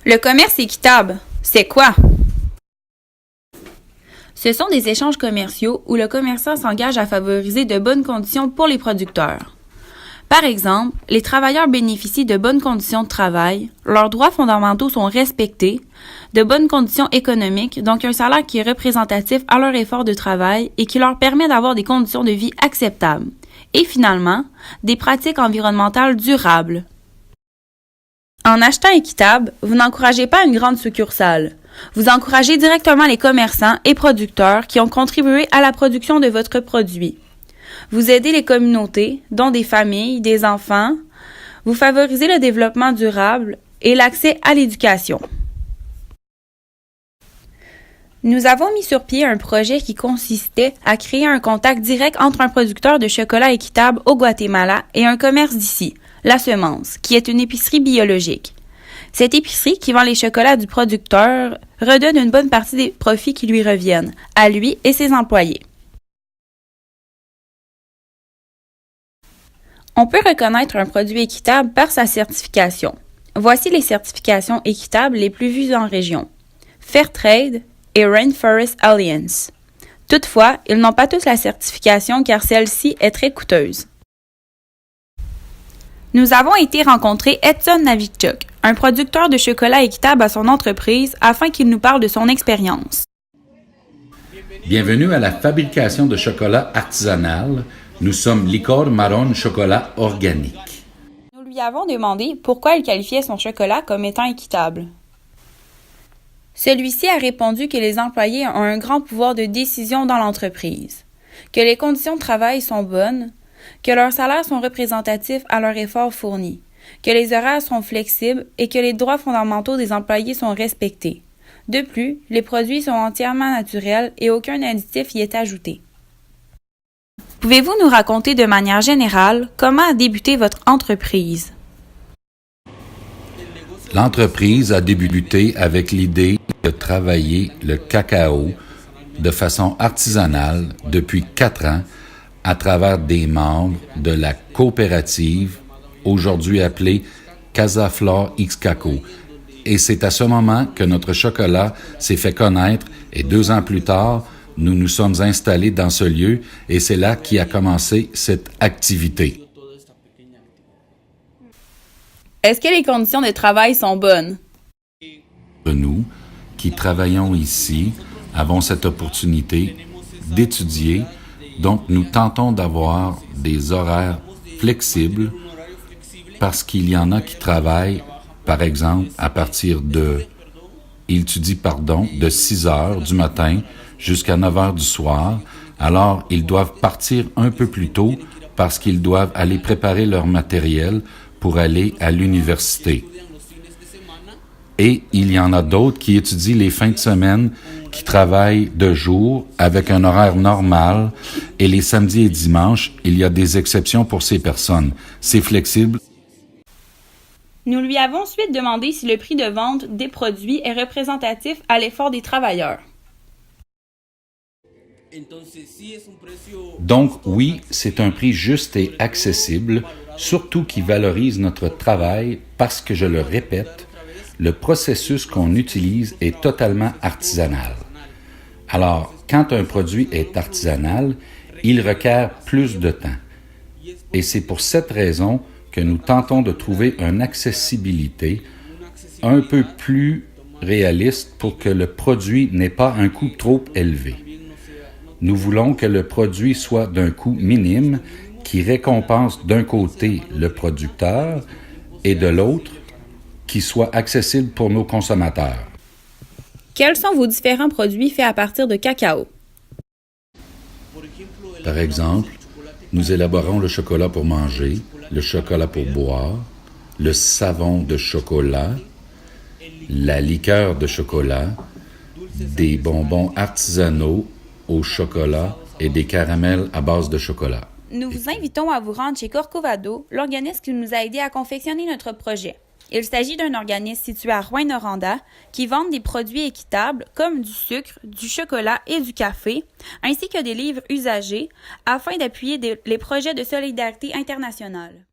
Le commerce équitable, c'est quoi? Ce sont des échanges commerciaux où le commerçant s'engage à favoriser de bonnes conditions pour les producteurs. Par exemple, les travailleurs bénéficient de bonnes conditions de travail, leurs droits fondamentaux sont respectés, de bonnes conditions économiques, donc un salaire qui est représentatif à leur effort de travail et qui leur permet d'avoir des conditions de vie acceptables. Et finalement, des pratiques environnementales durables. En achetant équitable, vous n'encouragez pas une grande succursale. Vous encouragez directement les commerçants et producteurs qui ont contribué à la production de votre produit. Vous aidez les communautés, dont des familles, des enfants. Vous favorisez le développement durable et l'accès à l'éducation. Nous avons mis sur pied un projet qui consistait à créer un contact direct entre un producteur de chocolat équitable au Guatemala et un commerce d'ici, La Semence, qui est une épicerie biologique. Cette épicerie qui vend les chocolats du producteur redonne une bonne partie des profits qui lui reviennent, à lui et ses employés. On peut reconnaître un produit équitable par sa certification. Voici les certifications équitables les plus vues en région. Fairtrade et Rainforest Alliance. Toutefois, ils n'ont pas tous la certification car celle-ci est très coûteuse. Nous avons été rencontrer Edson Navichuk, un producteur de chocolat équitable à son entreprise, afin qu'il nous parle de son expérience. Bienvenue à la fabrication de chocolat artisanal. Nous sommes Licor Marron Chocolat Organique. Nous lui avons demandé pourquoi il qualifiait son chocolat comme étant équitable. Celui-ci a répondu que les employés ont un grand pouvoir de décision dans l'entreprise, que les conditions de travail sont bonnes, que leurs salaires sont représentatifs à leur effort fourni, que les horaires sont flexibles et que les droits fondamentaux des employés sont respectés. De plus, les produits sont entièrement naturels et aucun additif y est ajouté. Pouvez-vous nous raconter de manière générale comment a débuté votre entreprise? L'entreprise a débuté avec l'idée de travailler le cacao de façon artisanale depuis 4 ans à travers des membres de la coopérative, aujourd'hui appelée Casa Flor Ixcaco. Et c'est à ce moment que notre chocolat s'est fait connaître et 2 ans plus tard, nous nous sommes installés dans ce lieu et c'est là qu'a commencé cette activité. Est-ce que les conditions de travail sont bonnes? Nous, qui travaillons ici, avons cette opportunité d'étudier, donc nous tentons d'avoir des horaires flexibles parce qu'il y en a qui travaillent, par exemple, à partir de 6 heures du matin jusqu'à 9 heures du soir. Alors, ils doivent partir un peu plus tôt parce qu'ils doivent aller préparer leur matériel pour aller à l'université. Et il y en a d'autres qui étudient les fins de semaine, qui travaillent de jour avec un horaire normal et les samedis et dimanches, il y a des exceptions pour ces personnes. C'est flexible. Nous lui avons ensuite demandé si le prix de vente des produits est représentatif à l'effort des travailleurs. Donc oui, c'est un prix juste et accessible, surtout qui valorise notre travail parce que, je le répète, le processus qu'on utilise est totalement artisanal. Alors, quand un produit est artisanal, il requiert plus de temps. Et c'est pour cette raison que nous tentons de trouver une accessibilité un peu plus réaliste pour que le produit n'ait pas un coût trop élevé. Nous voulons que le produit soit d'un coût minime qui récompense d'un côté le producteur et de l'autre qui soit accessible pour nos consommateurs. Quels sont vos différents produits faits à partir de cacao? Par exemple, nous élaborons le chocolat pour manger, le chocolat pour boire, le savon de chocolat, la liqueur de chocolat, des bonbons artisanaux au chocolat et des caramels à base de chocolat. Nous vous invitons à vous rendre chez Corcovado, l'organisme qui nous a aidés à confectionner notre projet. Il s'agit d'un organisme situé à Rouyn-Noranda qui vend des produits équitables comme du sucre, du chocolat et du café, ainsi que des livres usagés afin d'appuyer les projets de solidarité internationale.